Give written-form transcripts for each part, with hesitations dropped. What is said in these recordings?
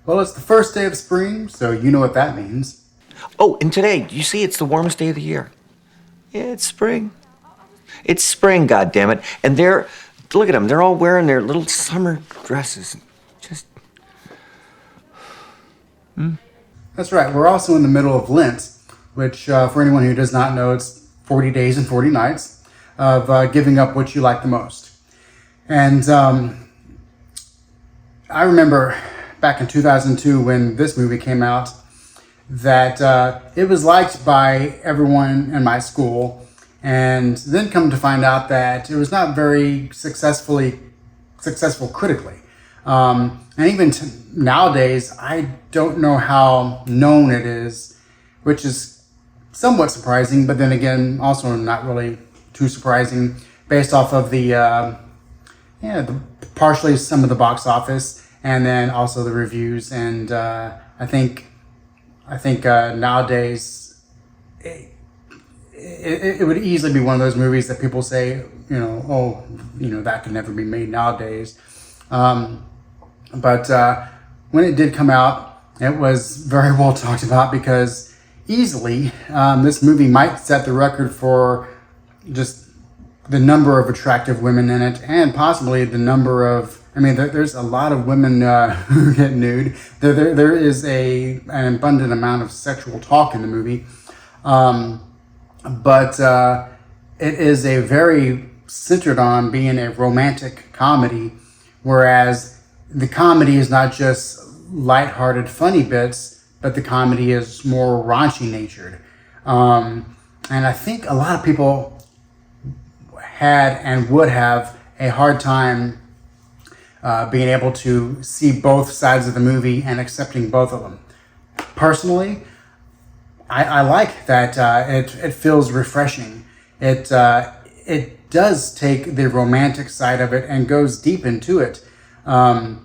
Well, it's the first day of spring, so you know what that means. Oh, and today, you see, it's the warmest day of the year. Yeah, it's spring. It's spring, goddammit. And look at them, they're all wearing their little summer dresses. Just, That's right, we're also in the middle of Lent, which, for anyone who does not know, it's 40 days and 40 nights of giving up what you like the most. And I remember back in 2002 when this movie came out that it was liked by everyone in my school, and then come to find out that it was not very successful critically. And even nowadays, I don't know how known it is, which is somewhat surprising, but then again, also not really too surprising, based off of partially some of the box office, and then also the reviews. And I think nowadays it would easily be one of those movies that people say, that could never be made nowadays. But when it did come out, it was very well talked about because easily this movie might set the record for just the number of attractive women in it, and possibly the number of, there's a lot of women who get nude. There is an abundant amount of sexual talk in the movie. But it is a very centered on being a romantic comedy, whereas the comedy is not just lighthearted, funny bits, but the comedy is more raunchy natured. And I think a lot of people had and would have a hard time being able to see both sides of the movie and accepting both of them. Personally, I like that it feels refreshing. It does take the romantic side of it and goes deep into it. And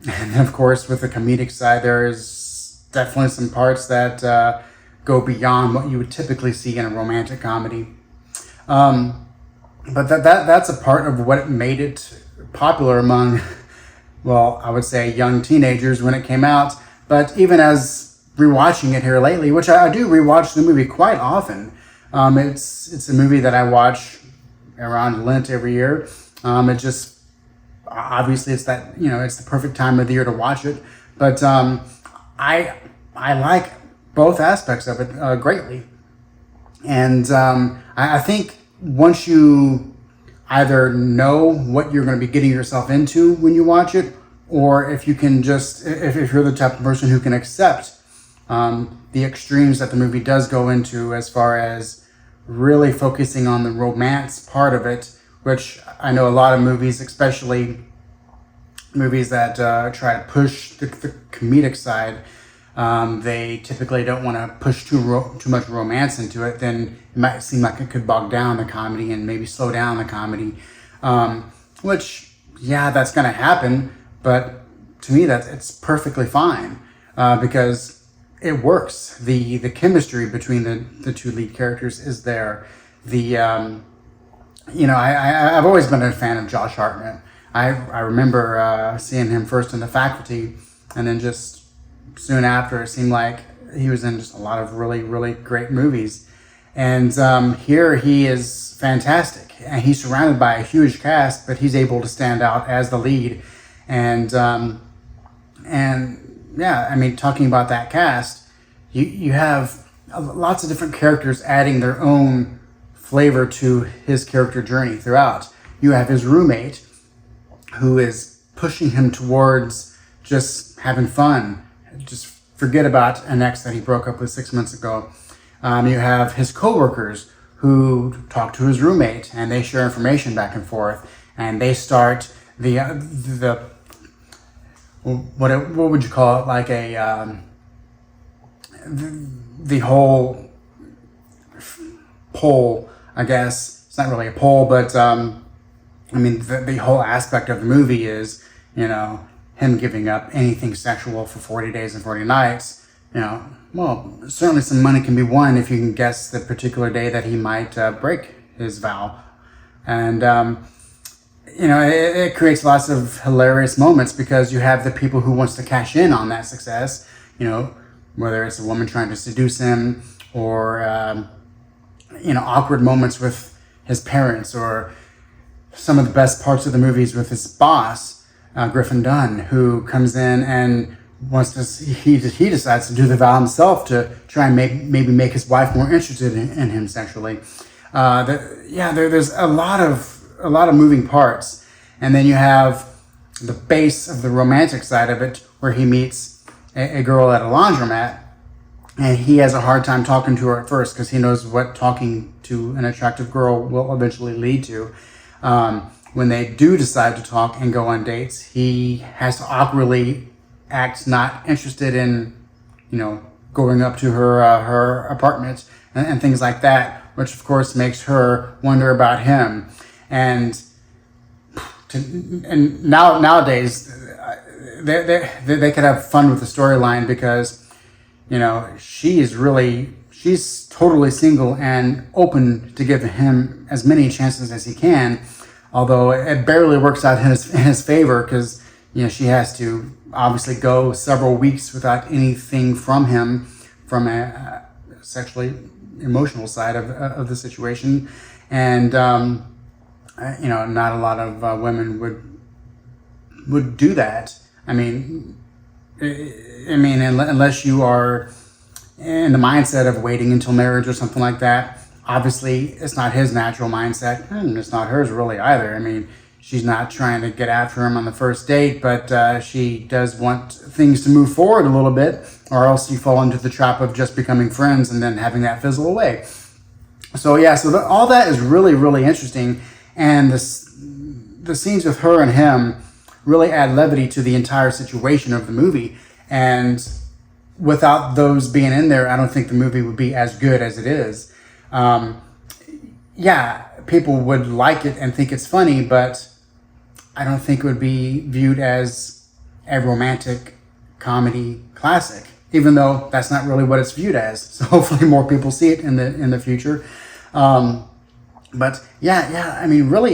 then, of course, with the comedic side, there is definitely some parts that go beyond what you would typically see in a romantic comedy. But that's a part of what made it popular among, well, I would say young teenagers when it came out. But even as rewatching it here lately, which I do rewatch the movie quite often. It's a movie that I watch around Lent every year. It just obviously it's the perfect time of the year to watch it. But I like both aspects of it greatly, and I think once you either know what you're going to be getting yourself into when you watch it, or if you can just if you're the type of person who can accept the extremes that the movie does go into as far as really focusing on the romance part of it, which I know a lot of movies, especially movies that try to push the comedic side, they typically don't want to push too much romance into it. Then it might seem like it could bog down the comedy and maybe slow down the comedy, which, yeah, that's going to happen. But to me, it's perfectly fine because it works. The chemistry between the two lead characters is there. I've always been a fan of Josh Hartnett. I remember seeing him first in The Faculty, and then just soon after, it seemed like he was in just a lot of really, really great movies. And here he is fantastic. And he's surrounded by a huge cast, but he's able to stand out as the lead. And yeah, talking about that cast, you have lots of different characters adding their own flavor to his character journey throughout. You have his roommate, who is pushing him towards just having fun, just forget about an ex that he broke up with 6 months ago. You have his coworkers who talk to his roommate, and they share information back and forth, and they start what would you call it, like the whole poll, I guess. It's not really a poll, but the whole aspect of the movie is, him giving up anything sexual for 40 days and 40 nights. Well, certainly some money can be won if you can guess the particular day that he might break his vow. And, it creates lots of hilarious moments because you have the people who wants to cash in on that success, whether it's a woman trying to seduce him or, awkward moments with his parents, or some of the best parts of the movies with his boss, Griffin Dunn, who comes in and wants to, he decides to do the vow himself to try and maybe make his wife more interested in him sexually. There's a lot of moving parts, and then you have the base of the romantic side of it, where he meets a girl at a laundromat, and he has a hard time talking to her at first because he knows what talking to an attractive girl will eventually lead to. When they do decide to talk and go on dates, he has to awkwardly act not interested in, going up to her apartment and things like that, which of course makes her wonder about him. And nowadays, they could have fun with the storyline because, she's totally single and open to give him as many chances as he can, although it barely works out in his favor because, she has to obviously go several weeks without anything from him, from a sexually emotional side of the situation. And, not a lot of women would do that. Unless you are in the mindset of waiting until marriage or something like that. Obviously, it's not his natural mindset, and it's not hers really either. She's not trying to get after him on the first date, but she does want things to move forward a little bit, or else you fall into the trap of just becoming friends and then having that fizzle away. So all that is really, really interesting, and the scenes with her and him really add levity to the entire situation of the movie. And without those being in there, I don't think the movie would be as good as it is. People would like it and think it's funny, but I don't think it would be viewed as a romantic comedy classic, even though that's not really what it's viewed as. So hopefully more people see it in the future. Really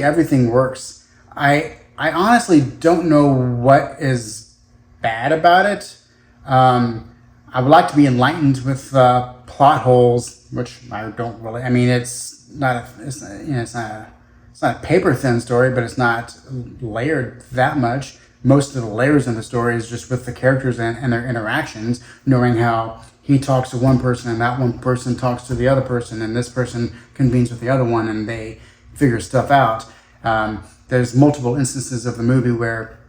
everything works. I honestly don't know what is bad about it. I would like to be enlightened with plot holes, which I don't really. It's not a paper thin story, but it's not layered that much. Most of the layers in the story is just with the characters and their interactions, knowing how he talks to one person and that one person talks to the other person, and this person convenes with the other one and they figure stuff out. There's multiple instances of the movie where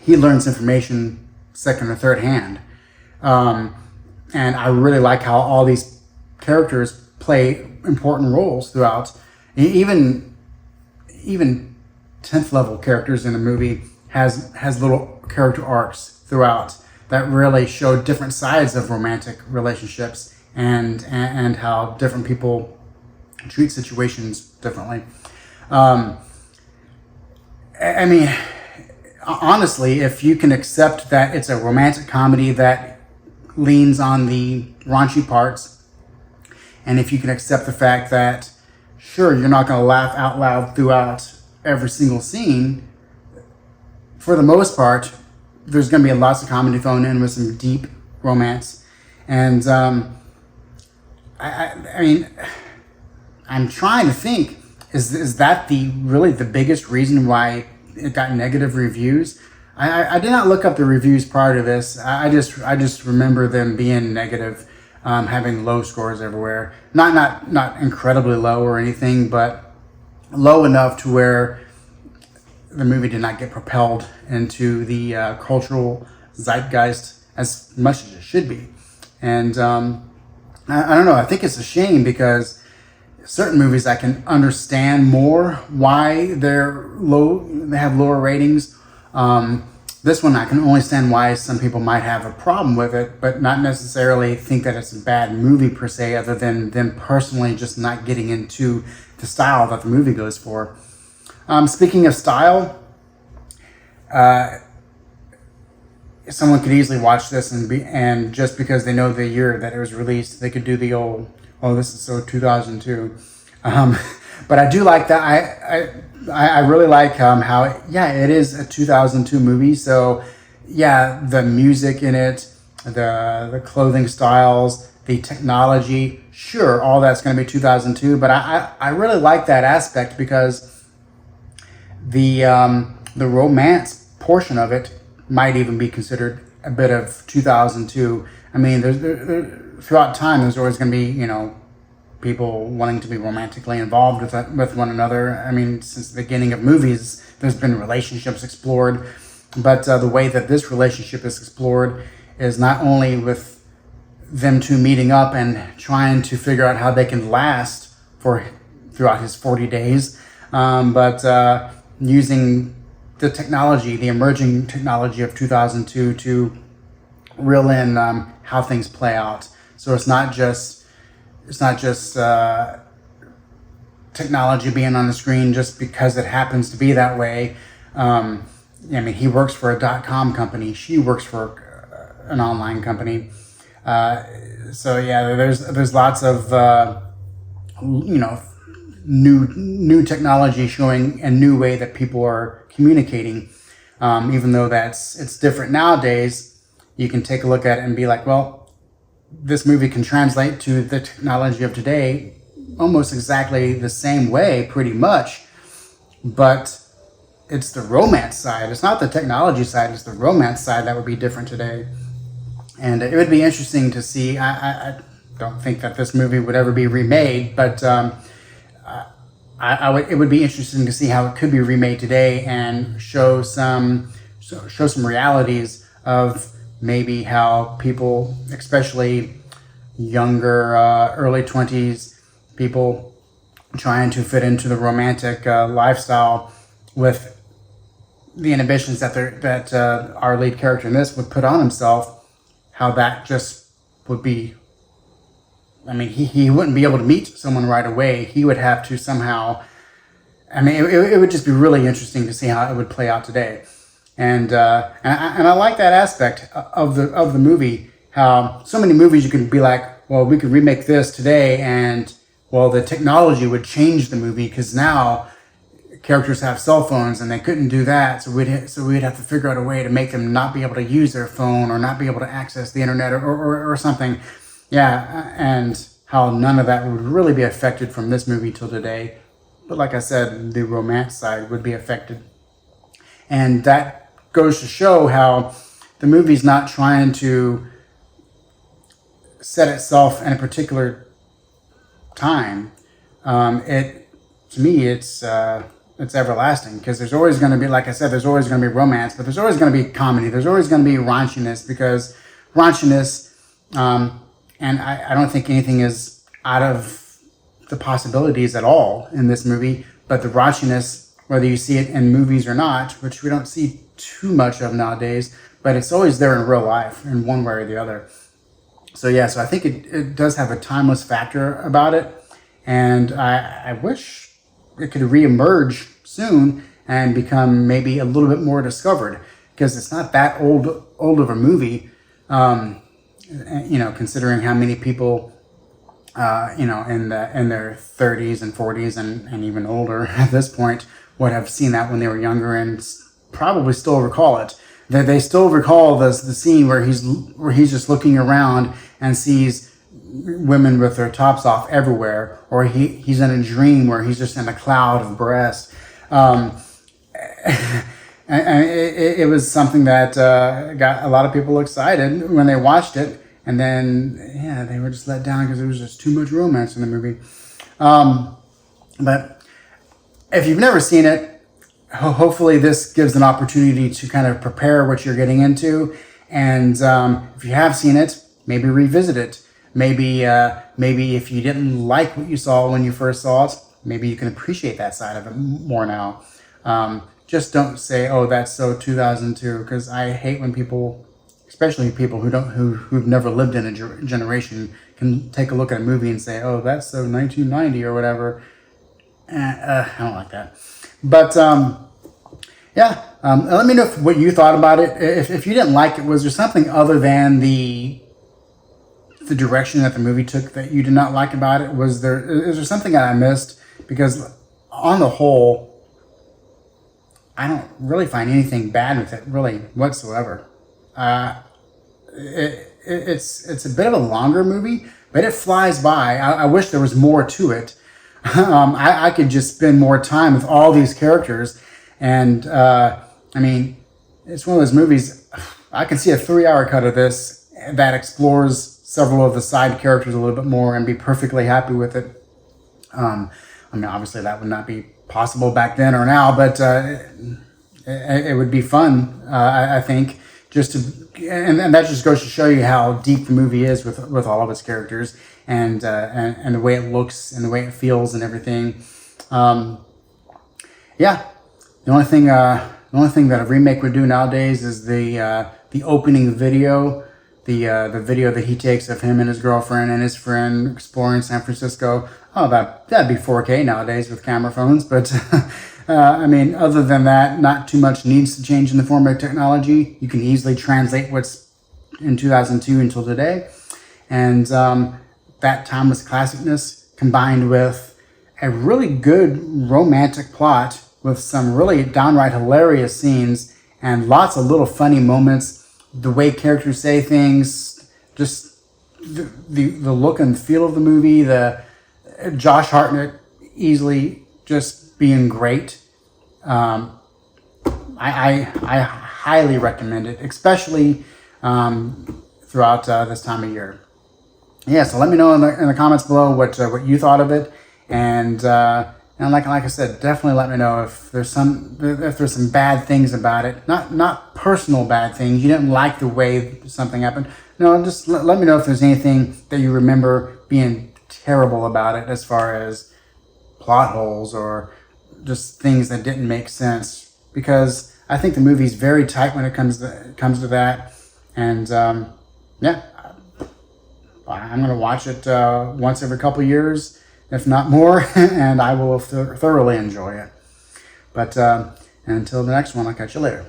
he learns information second or third hand. And I really like how all these characters play important roles throughout. Even 10th level characters in the movie has little character arcs throughout that really show different sides of romantic relationships and how different people treat situations differently. Honestly, if you can accept that it's a romantic comedy that leans on the raunchy parts, and if you can accept the fact that, sure, you're not going to laugh out loud throughout every single scene, for the most part, there's going to be lots of comedy thrown in with some deep romance. And I'm trying to think, is that really the biggest reason why it got negative reviews? I did not look up the reviews prior to this. I just remember them being negative, having low scores everywhere. Not incredibly low or anything, but low enough to where the movie did not get propelled into the cultural zeitgeist as much as it should be. And I don't know. I think it's a shame because certain movies I can understand more why they're low. They have lower ratings. This one I can only understand why some people might have a problem with it, but not necessarily think that it's a bad movie per se, other than them personally just not getting into the style that the movie goes for. Speaking of style, someone could easily watch this and just because they know the year that it was released, they could do the old, oh, this is so 2002. But I do like that. I really like how, yeah, it is a 2002 movie. So, yeah, the music in it, the clothing styles, the technology, sure, all that's going to be 2002. But I really like that aspect because the romance portion of it might even be considered a bit of 2002. I mean, throughout time, there's always going to be, people wanting to be romantically involved with one another. I mean, since the beginning of movies, there's been relationships explored, but the way that this relationship is explored is not only with them two meeting up and trying to figure out how they can last for throughout his 40 days, but using the technology, the emerging technology of 2002 to reel in how things play out. So it's not just technology being on the screen just because it happens to be that way. I mean, he works for a .com company. She works for an online company. So yeah, there's lots of new technology showing a new way that people are communicating. Even though it's different nowadays, you can take a look at it and be like, well, this movie can translate to the technology of today almost exactly the same way, pretty much. But it's the romance side. It's not the technology side. It's the romance side that would be different today. And it would be interesting to see. I don't think that this movie would ever be remade, but it would be interesting to see how it could be remade today and show some realities of maybe how people, especially younger, early 20s people, trying to fit into the romantic lifestyle with the inhibitions that our lead character in this would put on himself, how that just would be. I mean, he wouldn't be able to meet someone right away. He would have to somehow. I mean, it would just be really interesting to see how it would play out today. And I like that aspect of the movie. How so many movies you can be like, well, we could remake this today, and well, the technology would change the movie because now characters have cell phones and they couldn't do that. So we'd have to figure out a way to make them not be able to use their phone or not be able to access the internet or something. Yeah, and how none of that would really be affected from this movie till today. But like I said, the romance side would be affected, and that goes to show how the movie's not trying to set itself in a particular time. To me, it's everlasting because there's always going to be, like I said, there's always going to be romance, but there's always going to be comedy. There's always going to be raunchiness because raunchiness, and I don't think anything is out of the possibilities at all in this movie. But the raunchiness, whether you see it in movies or not, which we don't see too much of nowadays, but it's always there in real life in one way or the other. So yeah, so I think it does have a timeless factor about it, and I wish it could reemerge soon and become maybe a little bit more discovered because it's not that old of a movie, considering how many people in their 30s and 40s and even older at this point would have seen that when they were younger and probably still recall it. That they still recall the scene where he's just looking around and sees women with their tops off everywhere, or he's in a dream where he's just in a cloud of breasts. And it was something that got a lot of people excited when they watched it, and then yeah, they were just let down because there was just too much romance in the movie. But if you've never seen it, hopefully this gives an opportunity to kind of prepare what you're getting into. And if you have seen it, maybe revisit it. Maybe if you didn't like what you saw when you first saw it, maybe you can appreciate that side of it more now. Just don't say, "Oh, that's so 2002," because I hate when people, especially people who've never lived in a generation, can take a look at a movie and say, "Oh, that's so 1990" or whatever. I don't like that. But let me know what you thought about it. If you didn't like it, was there something other than the direction that the movie took that you did not like about it? Is there something that I missed? Because on the whole, I don't really find anything bad with it, really, whatsoever. It's a bit of a longer movie, but it flies by. I wish there was more to it. I could just spend more time with all these characters, and I mean, it's one of those movies. I can see a 3-hour cut of this that explores several of the side characters a little bit more and be perfectly happy with it. I mean, obviously that would not be possible back then or now, but it would be fun, I think, just to, and that just goes to show you how deep the movie is with all of its characters and the way it looks and the way it feels and everything. Yeah, the only thing that a remake would do nowadays is the opening video. The video that he takes of him and his girlfriend and his friend exploring San Francisco. Oh, that'd be 4K nowadays with camera phones. But I mean, other than that, not too much needs to change in the form of technology. You can easily translate what's in 2002 until today, and that timeless classicness combined with a really good romantic plot with some really downright hilarious scenes and lots of little funny moments. The way characters say things, just the look and feel of the movie, the Josh Hartnett easily just being great. I highly recommend it, especially throughout this time of year. Yeah, so let me know in the comments below what you thought of it, and like I said, definitely let me know if there's some bad things about it. Not personal bad things. You didn't like the way something happened. No, just let me know if there's anything that you remember being terrible about it, as far as plot holes or just things that didn't make sense. Because I think the movie's very tight when it comes to that. And yeah, I'm gonna watch it once every couple of years, if not more, and I will thoroughly enjoy it. But until the next one, I'll catch you later.